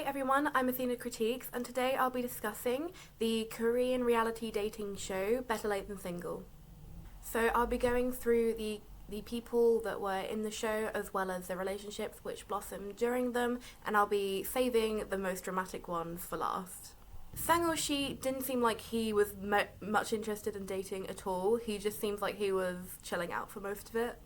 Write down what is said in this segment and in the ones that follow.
everyone, I'm Athena Critiques, and today I'll be discussing the Korean reality dating show Better Late Than Single. So I'll be going through the people that were in the show as well as the relationships which blossomed during them, and I'll be saving the most dramatic ones for last. Sang-ho-shi didn't seem like he was much interested in dating at all. He just seems like he was chilling out for most of it.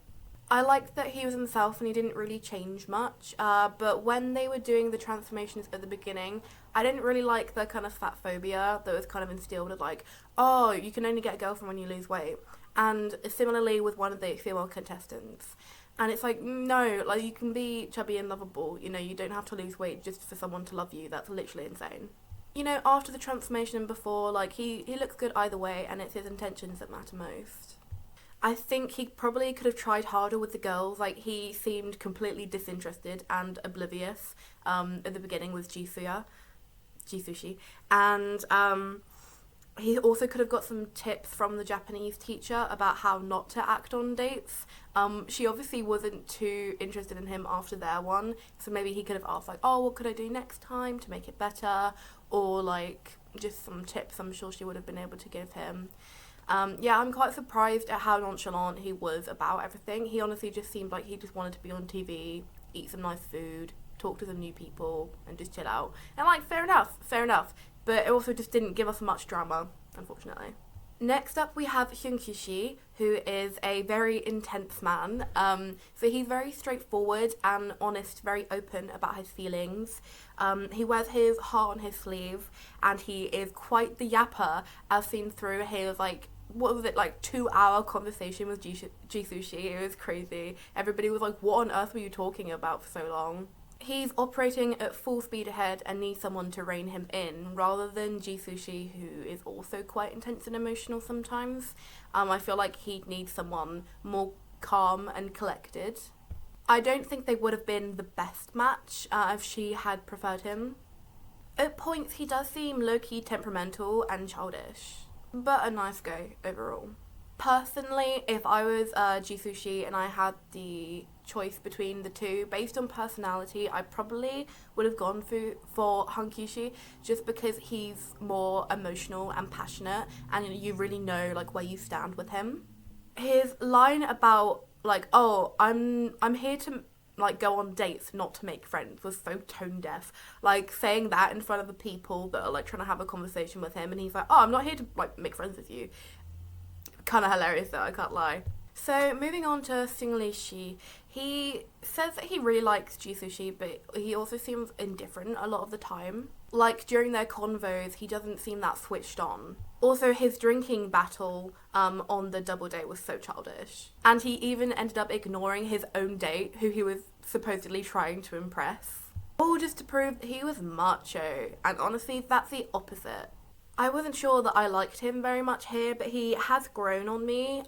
I liked that he was himself and he didn't really change much, but when they were doing the transformations at the beginning, I didn't really like the kind of fat phobia that was kind of instilled of like, oh, you can only get a girlfriend when you lose weight. And similarly with one of the female contestants. And it's like, no, like you can be chubby and lovable, you know, you don't have to lose weight just for someone to love you. That's literally insane. You know, after the transformation and before, like he looks good either way, and it's his intentions that matter most. I think he probably could have tried harder with the girls. Like, he seemed completely disinterested and oblivious at the beginning with Jisoo-shi. And he also could have got some tips from the Japanese teacher about how not to act on dates. She obviously wasn't too interested in him after their one, so maybe he could have asked, like, oh, what could I do next time to make it better? Or, like, just some tips I'm sure she would have been able to give him. Yeah, I'm quite surprised at how nonchalant he was about everything. He honestly just seemed like he just wanted to be on TV, eat some nice food, talk to some new people, and just chill out. And like, fair enough. But it also just didn't give us much drama, unfortunately. Next up, we have Hyun-kyu-shi, who is a very intense man. So he's very straightforward and honest, very open about his feelings. He wears his heart on his sleeve, and he is quite the yapper, as seen through his, like, 2-hour conversation with Jisoo-shi. It was crazy. Everybody was like, what on earth were you talking about for so long? He's operating at full speed ahead and needs someone to rein him in, rather than Jisoo-shi, who is also quite intense and emotional sometimes. I feel like he'd need someone more calm and collected. I don't think they would have been the best match if she had preferred him. At points, he does seem low-key temperamental and childish, but a nice guy overall. Personally, if I was Jisoo-shi and I had the choice between the two, based on personality, I probably would have gone for Hyun-kyu-shi, just because he's more emotional and passionate, and you really know like where you stand with him. His line about like, oh, I'm here to like go on dates, not to make friends, was so tone deaf. Like, saying that in front of the people that are like trying to have a conversation with him, and he's like, oh, I'm not here to like make friends with you. Kind of hilarious though, I can't lie. So moving on to Seung-li, he says that he really likes Jisoo-shi, but he also seems indifferent a lot of the time. Like, during their convos, he doesn't seem that switched on. Also, his drinking battle on the double date was so childish. And he even ended up ignoring his own date, who he was supposedly trying to impress. All just to prove that he was macho, and honestly, that's the opposite. I wasn't sure that I liked him very much here, but he has grown on me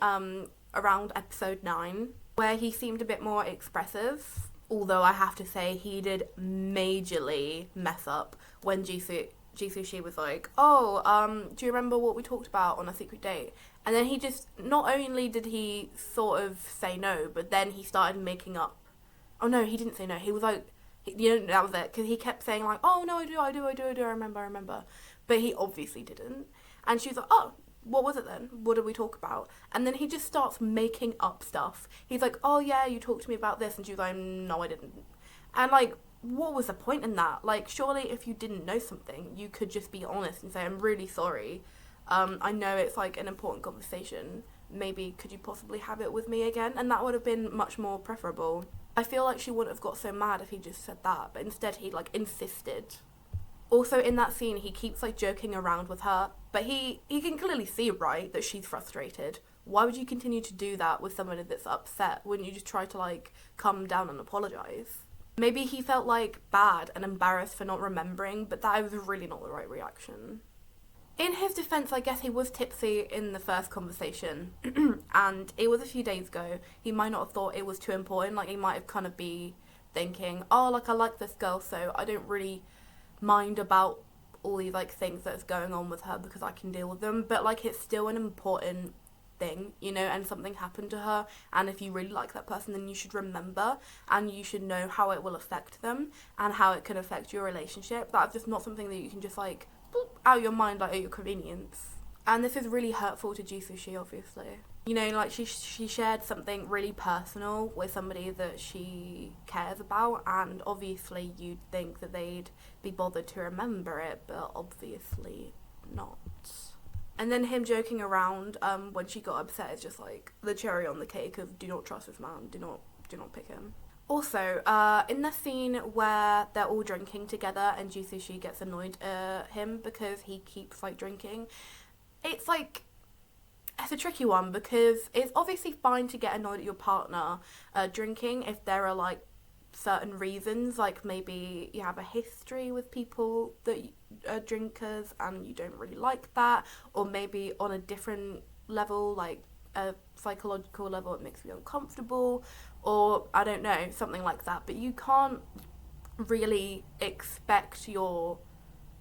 around episode 9, where he seemed a bit more expressive. Although I have to say, he did majorly mess up when Jisoo-shi was like, oh, do you remember what we talked about on a secret date? And then he just, not only did he sort of say no, but then he started making up. Oh no, he didn't say no. He was like, you know, that was it. Because he kept saying like, oh no, I remember. But he obviously didn't. And she was like, oh, what was it then? What did we talk about? And then he just starts making up stuff. He's like, oh yeah, you talked to me about this. And she was like, no, I didn't. And like, what was the point in that? Like, surely if you didn't know something, you could just be honest and say, I'm really sorry. I know it's like an important conversation. Maybe could you possibly have it with me again? And that would have been much more preferable. I feel like she wouldn't have got so mad if he just said that. But instead he like insisted. Also, in that scene, he keeps, like, joking around with her, but he can clearly see, right, that she's frustrated. Why would you continue to do that with somebody that's upset? Wouldn't you just try to, like, calm down and apologise? Maybe he felt, like, bad and embarrassed for not remembering, but that was really not the right reaction. In his defence, I guess he was tipsy in the first conversation, and it was a few days ago. He might not have thought it was too important, like, he might have kind of be thinking, oh, like, I like this girl, so I don't really mind about all these like things that's going on with her because I can deal with them, but like it's still an important thing, you know, and something happened to her, and if you really like that person, then you should remember, and you should know how it will affect them, and how it can affect your relationship. That's just not something that you can just, like, boop, out of your mind, like, at your convenience. And this is really hurtful to Jisoo, obviously. You know, like, she shared something really personal with somebody that she cares about, and obviously you'd think that they'd be bothered to remember it, but obviously not. And then him joking around when she got upset is just like the cherry on the cake of do not trust this man, do not pick him. Also, in the scene where they're all drinking together and Jisoo gets annoyed at him because he keeps, like, drinking, it's like, it's a tricky one, because it's obviously fine to get annoyed at your partner drinking if there are, like, certain reasons, like maybe you have a history with people that are drinkers and you don't really like that, or maybe on a different level, like a psychological level, it makes you uncomfortable, or I don't know, something like that. But you can't really expect your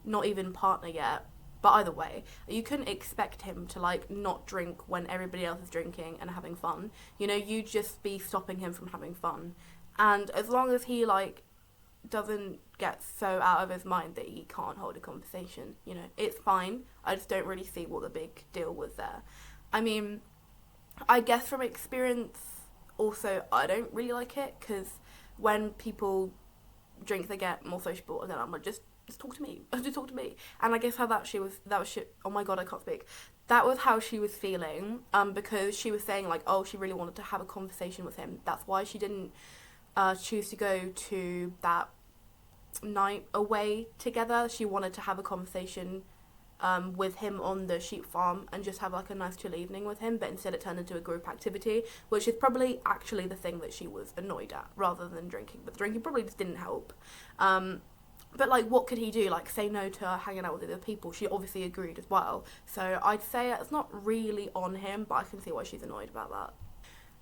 not even partner yet, but either way, you couldn't expect him to, like, not drink when everybody else is drinking and having fun. You know, you'd just be stopping him from having fun. And as long as he, like, doesn't get so out of his mind that he can't hold a conversation, you know, it's fine. I just don't really see what the big deal was there. I mean, I guess from experience, also, I don't really like it, because when people drink, they get more sociable, and then I'm like, just talk to me, just talk to me. And I guess how that was shit. Oh my god, I can't speak. That was how she was feeling, because she was saying, like, oh, she really wanted to have a conversation with him. That's why she didn't choose to go to that night away together. She wanted to have a conversation with him on the sheep farm and just have, like, a nice chill evening with him, but instead it turned into a group activity, which is probably actually the thing that she was annoyed at, rather than drinking. But the drinking probably just didn't help. But, like, what could he do? Like, say no to her hanging out with other people? She obviously agreed as well. So I'd say it's not really on him, but I can see why she's annoyed about that.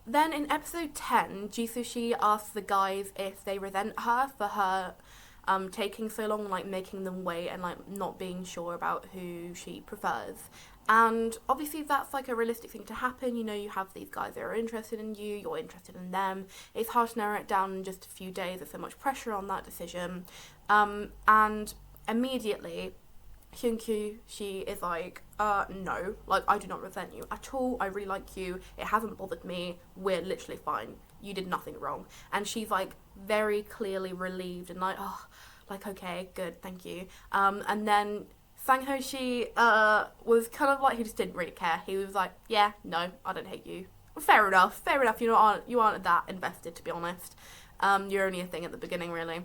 Then in episode 10, Jisoo asks the guys if they resent her for her taking so long, like, making them wait and, like, not being sure about who she prefers. And obviously that's, like, a realistic thing to happen. You know, you have these guys that are interested in you, you're interested in them. It's hard to narrow it down in just a few days. There's so much pressure on that decision. And immediately Hyunkyu, she is like, no, like, I do not resent you at all. I really like you. It hasn't bothered me. We're literally fine. You did nothing wrong. And she's, like, very clearly relieved and like, oh, like, okay, good, thank you. And then Sang-ho-shi was kind of like, he just didn't really care. He was like, yeah, no, I don't hate you. Fair enough. You aren't that invested, to be honest. You're only a thing at the beginning, really.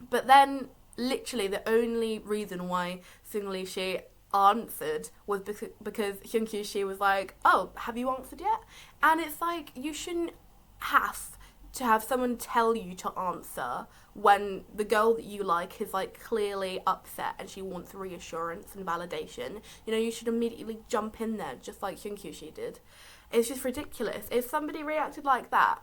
But then, literally, the only reason why Seung-li answered was because Hyunkyu was like, oh, have you answered yet? And it's like, you shouldn't have to have someone tell you to answer when the girl that you like is, like, clearly upset and she wants reassurance and validation. You know, you should immediately jump in there, just like Hyunkyu did. It's just ridiculous. If somebody reacted like that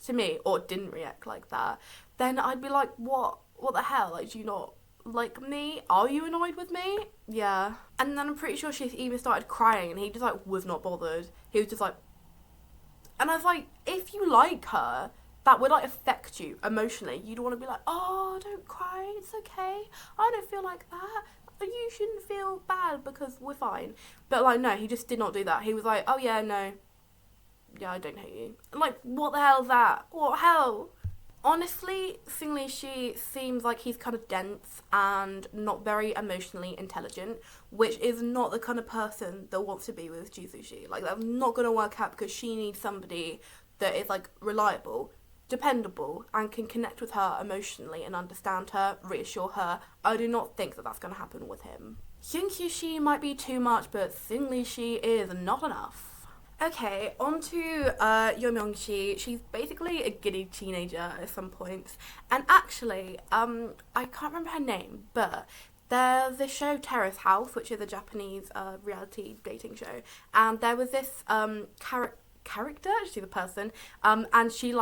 to me, or didn't react like that, then I'd be like, what the hell? Like, do you not like me? Are you annoyed with me? Yeah. And then I'm pretty sure she even started crying, and he just, like, was not bothered. He was just like, and I was like, if you like her, that would, like, affect you emotionally. You'd want to be like, oh, don't cry, it's okay, I don't feel like that, you shouldn't feel bad because we're fine. But, like, no, he just did not do that. He was like, oh yeah, no, yeah, I don't hate you. I'm like, what the hell's that? What hell? Honestly, Seung-li seems like he's kind of dense and not very emotionally intelligent, which is not the kind of person that wants to be with Jisoo. Like, that's not going to work out, because she needs somebody that is, like, reliable, dependable, and can connect with her emotionally and understand her, reassure her. I do not think that that's going to happen with him. Hyunkyu might be too much, but Seung-li is not enough. Okay, on to Yo-myung-shi. She's basically a giddy teenager at some points. And actually, I can't remember her name, but there's this show, Terrace House, which is a Japanese reality dating show. And there was this character, she's a person, and she's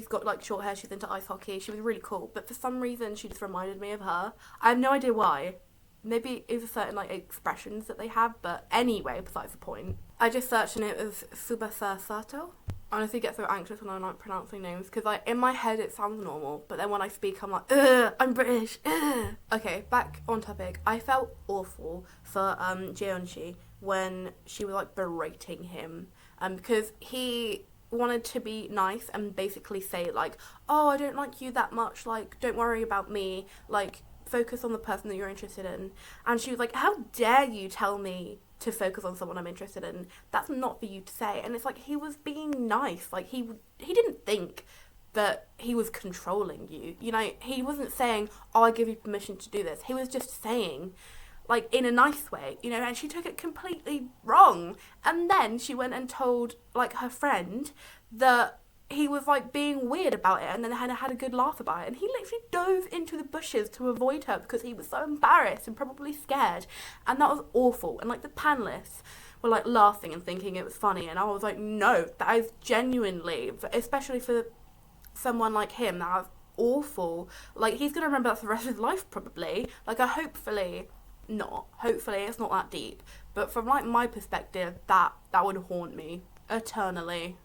got, like, short hair, she's into ice hockey. She was really cool, but for some reason she just reminded me of her. I have no idea why. Maybe it's a certain, like, expressions that they have, but anyway, besides the point. I just searched and it was Subasa Sato. I honestly get so anxious when I'm like pronouncing names because like in my head it sounds normal, but then when I speak I'm like, ugh, I'm British, ugh. Okay, back on topic. I felt awful for Jeonshi when she was like berating him because he wanted to be nice and basically say like, oh, I don't like you that much, like don't worry about me, like focus on the person that you're interested in. And she was like, how dare you tell me to focus on someone I'm interested in? That's not for you to say. And it's like, he was being nice. Like he didn't think that he was controlling you, you know. He wasn't saying, oh, I give you permission to do this. He was just saying, like, in a nice way, you know. And she took it completely wrong. And then she went and told like her friend that he was like being weird about it, and then had a good laugh about it, and he literally dove into the bushes to avoid her because he was so embarrassed and probably scared. And that was awful. And like the panelists were like laughing and thinking it was funny, and I was like, no, that is genuinely, especially for someone like him, that was awful. Like he's gonna remember that for the rest of his life probably. Like hopefully it's not that deep, but from like my perspective, that would haunt me eternally.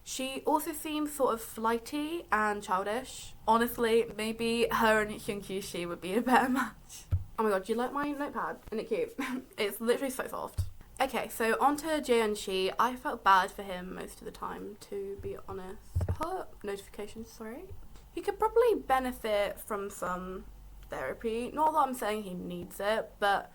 She also seems sort of flighty and childish. Honestly, maybe her and Hyun-Kyu would be a better match. Oh my god, do you like my notepad? Isn't it cute? It's literally so soft. Okay, so on to Jae-yeon. I felt bad for him most of the time, to be honest. Notifications, sorry. He could probably benefit from some therapy. Not that I'm saying he needs it, but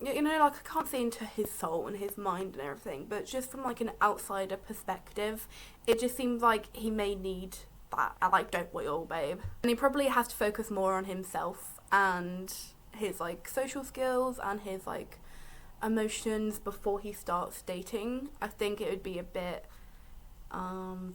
you know, like I can't see into his soul and his mind and everything, but just from like an outsider perspective, it just seems like he may need that. Like, don't we all, babe? And he probably has to focus more on himself and his like social skills and his like emotions before he starts dating. I think it would be a bit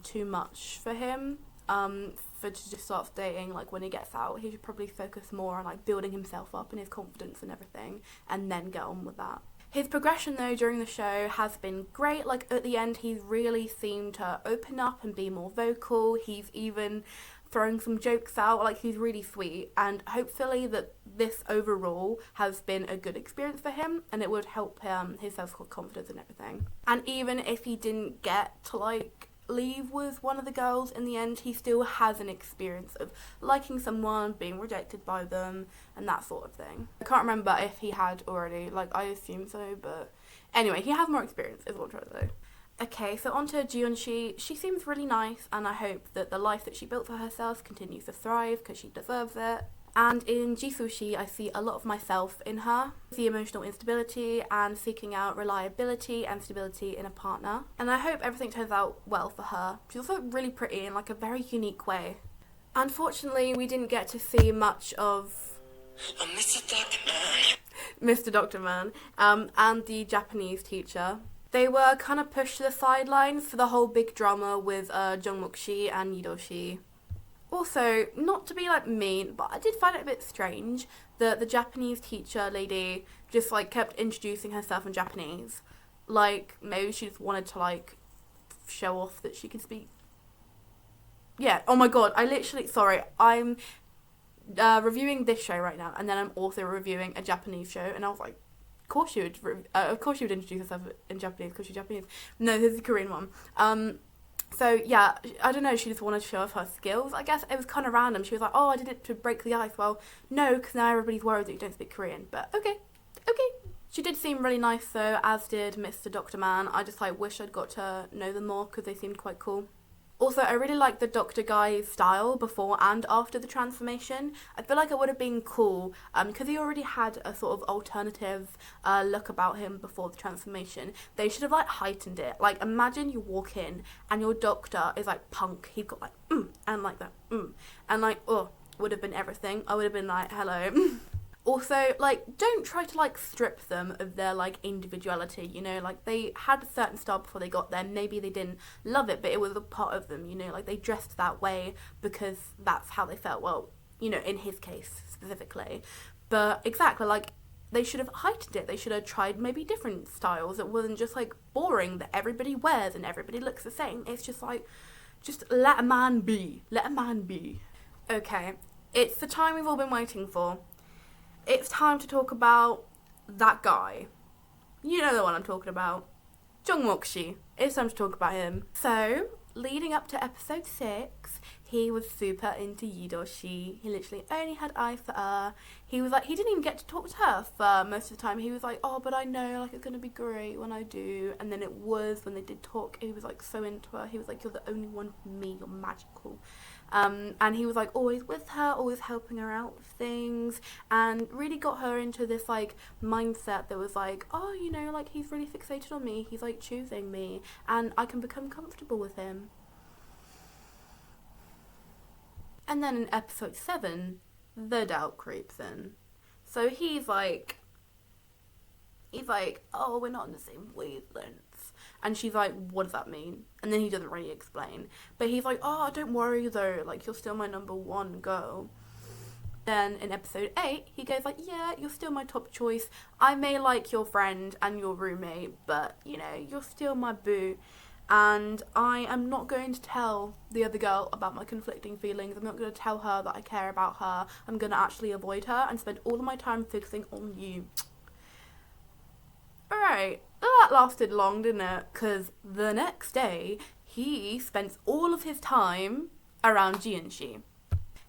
too much for him for to just start dating. Like when he gets out, he should probably focus more on like building himself up and his confidence and everything, and then get on with that. His progression though during the show has been great. Like at the end, he really seemed to open up and be more vocal. He's even throwing some jokes out. Like he's really sweet, and hopefully that this overall has been a good experience for him, and it would help his self-confidence and everything. And even if he didn't get to like leave with one of the girls in the end, he still has an experience of liking someone, being rejected by them, and that sort of thing. I can't remember if he had already, like I assume so, but anyway, he has more experience is what I'm trying to say. Okay, so on to Jeonshi. She seems really nice, and I hope that the life that she built for herself continues to thrive because she deserves it. And in Jisoo, I see a lot of myself in her. The emotional instability and seeking out reliability and stability in a partner. And I hope everything turns out well for her. She's also really pretty in like a very unique way. Unfortunately, we didn't get to see much of Mr. Dr. Man. Mr. Dr. Man and the Japanese teacher. They were kind of pushed to the sidelines for the whole big drama with Jungmook-shi and Yido-shi. Also, not to be like mean, but I did find it a bit strange that the Japanese teacher lady just like kept introducing herself in Japanese. Like maybe she just wanted to like show off that she could speak. Yeah, oh my god, I'm reviewing this show right now, and then I'm also reviewing a Japanese show, and I was like, of course you would introduce herself in Japanese because she's Japanese. No, this is a Korean one. So yeah, I don't know, she just wanted to show off her skills. I guess it was kind of random. She was like, oh, I did it to break the ice. Well, no, because now everybody's worried that you don't speak Korean. But okay. She did seem really nice though, as did Mr. Dr. Man. I just like wish I'd got to know them more because they seemed quite cool. Also, I really like the Doctor Guy's style before and after the transformation. I feel like it would have been cool because he already had a sort of alternative look about him before the transformation. They should have like heightened it. Like imagine you walk in and your doctor is like punk. He's got like and like that and like would have been everything. I would have been like hello. Also, like, don't try to, like, strip them of their, like, individuality, you know? Like, they had a certain style before they got there. Maybe they didn't love it, but it was a part of them, you know? Like, they dressed that way because that's how they felt. Well, you know, in his case, specifically. But, exactly, like, they should have heightened it. They should have tried maybe different styles. It wasn't just, like, boring that everybody wears and everybody looks the same. It's just, like, just let a man be. Let a man be. Okay, it's the time we've all been waiting for. It's time to talk about that guy. You know the one I'm talking about. Jungmokshi. It's time to talk about him. So, leading up to episode 6, he was super into Yidoshi. He literally only had eyes for her. He was like, he didn't even get to talk to her for most of the time. He was like, oh, but I know, like, it's gonna be great when I do. And then it was, when they did talk, he was like so into her. He was like, you're the only one for me, you're magical. And he was like always with her, always helping her out with things, and really got her into this like mindset that was like, oh, you know, like he's really fixated on me, he's like choosing me, and I can become comfortable with him. And then in episode 7, the doubt creeps in. So he's like, oh, we're not in the same wavelengths. And she's like, what does that mean? And then he doesn't really explain. But he's like, oh, don't worry though, like, you're still my number 1 girl. Then in episode 8, he goes like, yeah, you're still my top choice. I may like your friend and your roommate, but, you know, you're still my boo. And I am not going to tell the other girl about my conflicting feelings. I'm not going to tell her that I care about her. I'm going to actually avoid her and spend all of my time focusing on you. Alright, that lasted long, didn't it? Because the next day, he spends all of his time around Jianxi.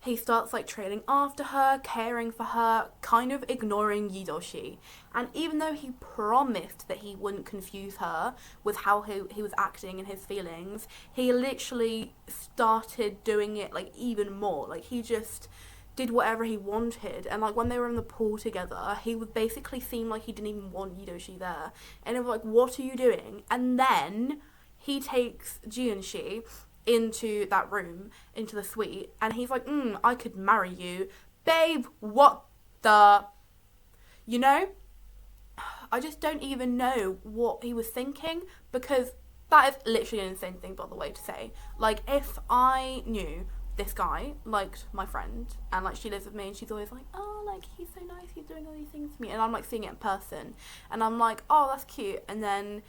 He starts like trailing after her, caring for her, kind of ignoring Yidoshi. And even though he promised that he wouldn't confuse her with how he was acting and his feelings, he literally started doing it like even more. Like he just did whatever he wanted, and like when they were in the pool together, he would basically seem like he didn't even want Yidoshi there, and it was like, what are you doing? And then he takes Jianxi into that room, into the suite, and he's like, I could marry you. Babe, what the, you know? I just don't even know what he was thinking, because that is literally an insane thing, by the way, to say. Like, if I knew this guy liked my friend, and like she lives with me, and she's always like, oh, like he's so nice, he's doing all these things for me, and I'm like seeing it in person, and I'm like, oh, that's cute, and then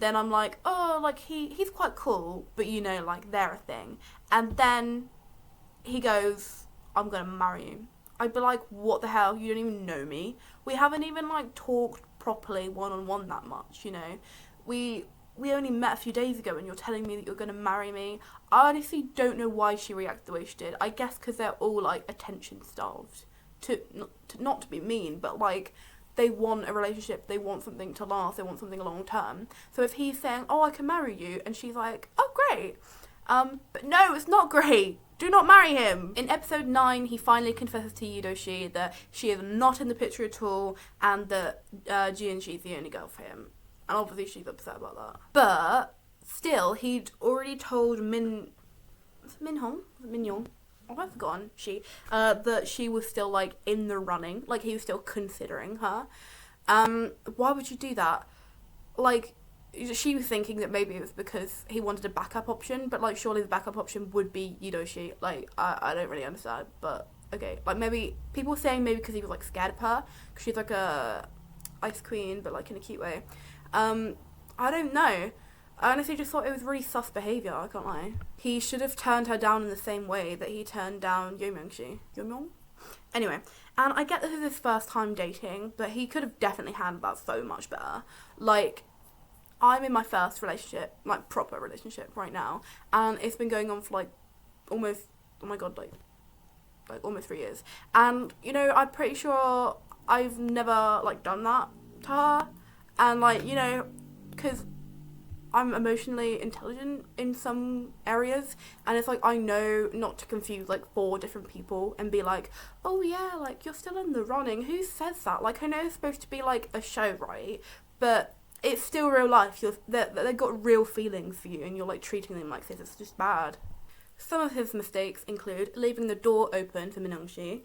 I'm like, oh, like he's quite cool, but you know, like they're a thing, and then he goes, I'm gonna marry you. I'd be like, what the hell, you don't even know me, we haven't even like talked properly one-on-one that much, you know, we only met a few days ago and you're telling me that you're going to marry me. I honestly don't know why she reacted the way she did. I guess because they're all, like, attention starved. Not to be mean, but, like, they want a relationship, they want something to last, they want something long term. So if he's saying, oh, I can marry you, and she's like, oh, great. But no, it's not great. Do not marry him. In episode 9, he finally confesses to Yidoshi that she is not in the picture at all, and that Jianxi is the only girl for him. And obviously she's upset about that. But still, he'd already told Minhong? Oh, I've forgotten. That she was still, like, in the running. Like, he was still considering her. Why would you do that? Like, she was thinking that maybe it was because he wanted a backup option, but, like, surely the backup option would be Yidoshi. Like, I don't really understand, but okay. Like, maybe, people were saying maybe because he was, like, scared of her, because she's, like, a ice queen, but, like, in a cute way. I don't know. I honestly just thought it was really sus behaviour, I can't lie. He should have turned her down in the same way that he turned down Yomyongshi. Anyway, and I get this is his first time dating, but he could have definitely handled that so much better. Like, I'm in my first relationship, like, proper relationship right now, and it's been going on for, like, almost, oh my god, like almost 3 years. And, you know, I'm pretty sure I've never, like, done that to her. And, like, you know, because I'm emotionally intelligent in some areas, and it's like, I know not to confuse, like, 4 different people and be like, oh, yeah, like, you're still in the running. Who says that? Like, I know it's supposed to be, like, a show, right? But it's still real life. They've got real feelings for you, and you're, like, treating them like this. It's just bad. Some of his mistakes include leaving the door open for Minhongshi,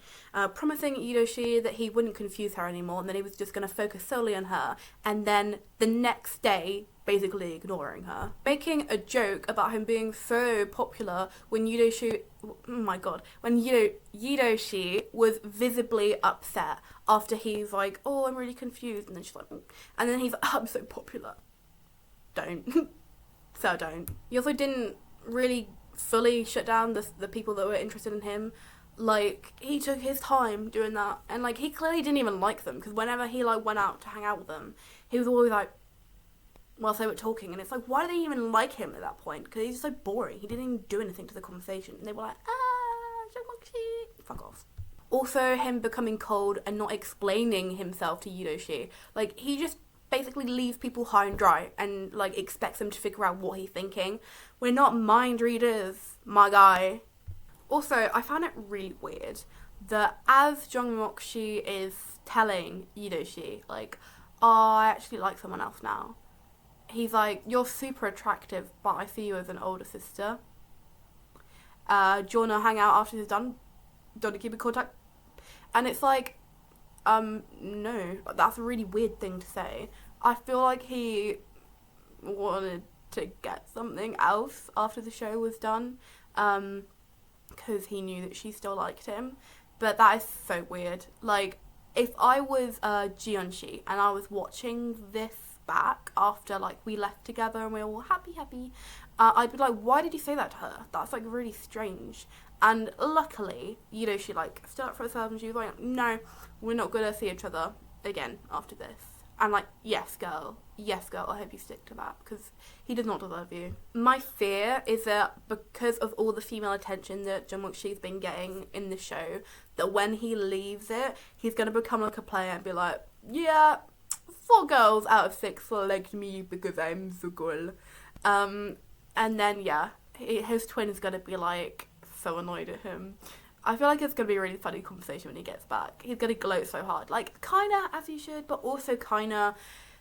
promising Yidoshi that he wouldn't confuse her anymore and that he was just going to focus solely on her, and then the next day basically ignoring her. Making a joke about him being so popular when Yidoshi was visibly upset after he's like, oh, I'm really confused, and then she's like, and then he's like, oh, I'm so popular. Don't. So don't. He also didn't really fully shut down the people that were interested in him. Like, he took his time doing that, and like, he clearly didn't even like them, because whenever he like went out to hang out with them, he was always like, whilst they were talking, and it's like, why do they even like him at that point? Because he's just so boring. He didn't even do anything to the conversation. And they were like, fuck off. Also, him becoming cold and not explaining himself to Yudoshi. Like, he just basically leaves people high and dry and, like, expects them to figure out what he's thinking. We're not mind readers, my guy. Also, I found it really weird that as Jung Mokshi is telling Yudoshi, like, oh, I actually like someone else now. He's like, you're super attractive, but I see you as an older sister. Do you want to hang out after this is done? Do you want to keep in contact? And it's like, no. That's a really weird thing to say. I feel like he wanted to get something else after the show was done, because he knew that she still liked him. But that is so weird. Like, if I was Jiyeonshi and I was watching this back after, like, we left together and we were all happy, I'd be like, why did you say that to her? That's, like, really strange. And luckily, you know, she, like, stood up for herself and she was like, no, we're not gonna see each other again after this. And, like, yes, girl, I hope you stick to that, because he does not deserve you. My fear is that because of all the female attention that Jung Mok-shi's been getting in the show, that when he leaves it, he's going to become like a player and be like, yeah, 4 girls out of 6 liked me because I'm so cool. And then, yeah, his twin is going to be, like, so annoyed at him. I feel like it's going to be a really funny conversation when he gets back. He's going to gloat so hard. Like, kind of as he should, but also kind of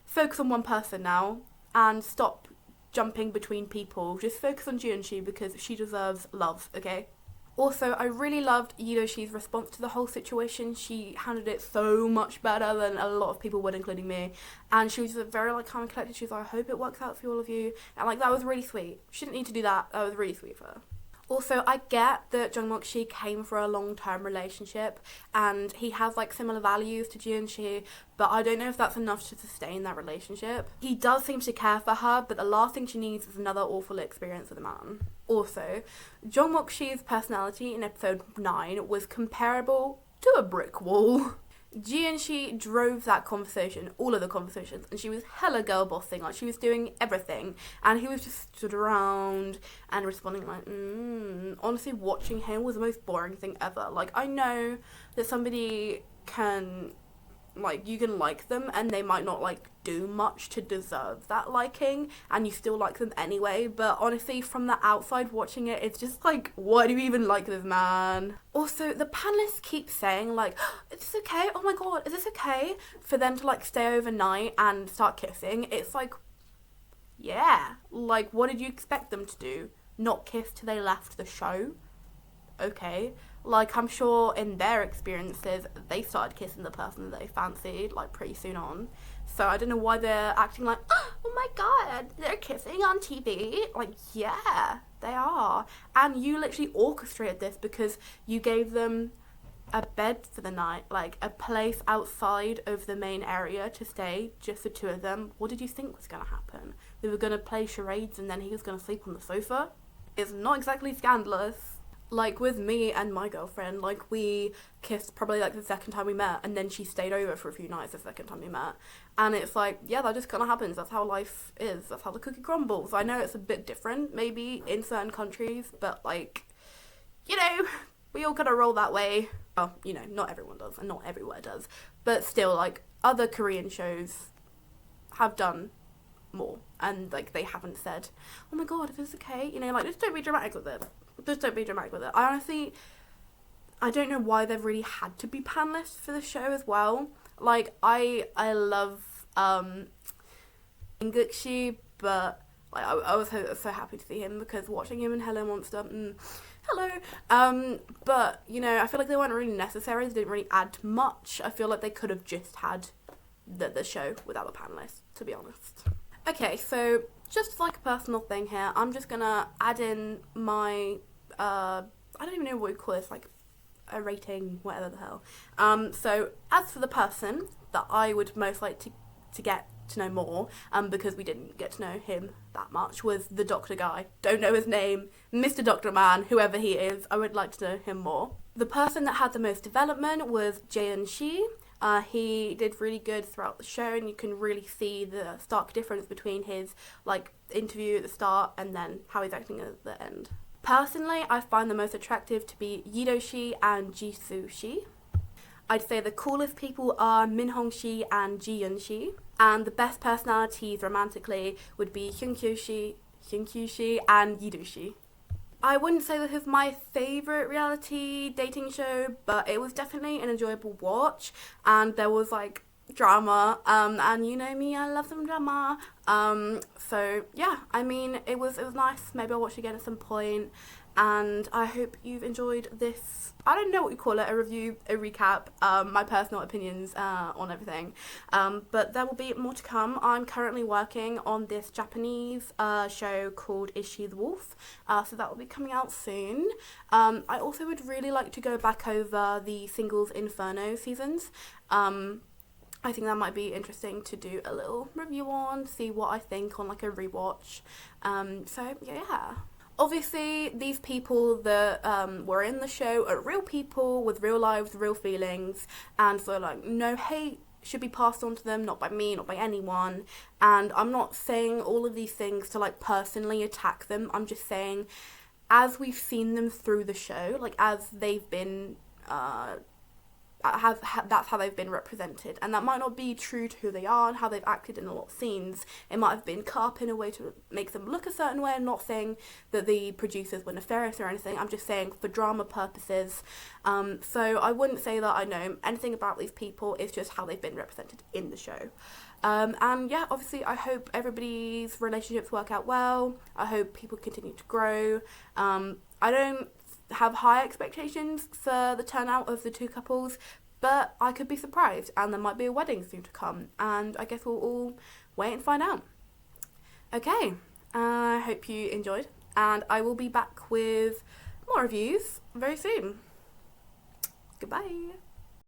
focus on one person now and stop jumping between people. Just focus on Jiyeonshi because she deserves love, okay? Also, I really loved Yudoshi's response to the whole situation. She handled it so much better than a lot of people would, including me. And she was just very, like, calm and collected. She was like, I hope it works out for all of you. And, like, that was really sweet. She didn't need to do that. That was really sweet for her. Also, I get that Jung Mok-shi came for a long-term relationship and he has, like, similar values to Jiyeonshi, but I don't know if that's enough to sustain that relationship. He does seem to care for her, but the last thing she needs is another awful experience with a man. Also, Jung Mok-shi's personality in episode 9 was comparable to a brick wall. Jiyeonshi drove that conversation, all of the conversations, and she was hella girl bossing, like she was doing everything, and he was just stood around and responding like, Honestly, watching him was the most boring thing ever. Like, I know that somebody can, like, you can like them and they might not, like, do much to deserve that liking, and you still like them anyway, but honestly, from the outside watching it, it's just like, why do you even like this man? Also, the panelists keep saying, like, is this okay? Oh my god, is this okay? For them to, like, stay overnight and start kissing. It's like, yeah, like, what did you expect them to do? Not kiss till they left the show? Okay. Like, I'm sure in their experiences, they started kissing the person that they fancied, like, pretty soon on. So I don't know why they're acting like, oh my god, they're kissing on TV. Like, yeah, they are. And you literally orchestrated this because you gave them a bed for the night, like a place outside of the main area to stay, just the two of them. What did you think was going to happen? They were going to play charades and then he was going to sleep on the sofa? It's not exactly scandalous. Like, with me and my girlfriend, like, we kissed probably, like, the second time we met, and then she stayed over for a few nights the second time we met. And it's like, yeah, that just kind of happens. That's how life is. That's how the cookie crumbles. I know it's a bit different, maybe, in certain countries, but, like, you know, we all kind of roll that way. Well, you know, not everyone does, and not everywhere does. But still, like, other Korean shows have done more, and, like, they haven't said, oh my god, is this okay? You know, like, just don't be dramatic with it. Just don't be dramatic with it. I don't know why they've really had to be panelists for the show as well. Like, I love Ingukshi, but like I was so happy to see him because watching him in Hello Monster, hello. But, you know, I feel like they weren't really necessary. They didn't really add much. I feel like they could have just had the show without the panelists, to be honest. Okay, so just like a personal thing here, I'm just gonna add in my, I don't even know what we call this, like a rating, whatever the hell. So as for the person that I would most like to get to know more, because we didn't get to know him that much, was the doctor guy. Don't know his name, Mr. Doctor Man, whoever he is, I would like to know him more. The person that had the most development was Jaehyun Shi. He did really good throughout the show, and you can really see the stark difference between his like interview at the start and then how he's acting at the end. Personally, I find the most attractive to be Yido-shi and Jisoo-shi. I'd say the coolest people are Min-hong-shi and Ji-yeon-shi, and the best personalities romantically would be Hyunkyu-shi and Yido-shi. I wouldn't say this is my favourite reality dating show, but it was definitely an enjoyable watch, and there was like drama, and you know me, I love some drama. So yeah, I mean, it was nice. Maybe I'll watch it again at some point, and I hope you've enjoyed this, I don't know what you call it, a review, a recap, my personal opinions on everything, but there will be more to come. I'm currently working on this Japanese show called Is She the Wolf, so that will be coming out soon. I also would really like to go back over the Singles Inferno seasons. I think that might be interesting to do a little review on, see what I think on like a rewatch. So yeah. Obviously, these people that were in the show are real people with real lives, real feelings, and so like no hate should be passed on to them, not by me, not by anyone. And I'm not saying all of these things to like personally attack them. I'm just saying, as we've seen them through the show, like as they've been that's how they've been represented, and that might not be true to who they are and how they've acted in a lot of scenes. It might have been cut up in a way to make them look a certain way. I'm not saying that the producers were nefarious or anything, I'm just saying for drama purposes. So I wouldn't say that I know anything about these people, it's just how they've been represented in the show. And yeah, obviously I hope everybody's relationships work out well. I hope people continue to grow. I don't have high expectations for the turnout of the two couples, but I could be surprised, and there might be a wedding soon to come, and I guess we'll all wait and find out. Okay, I hope you enjoyed, and I will be back with more reviews very soon. Goodbye.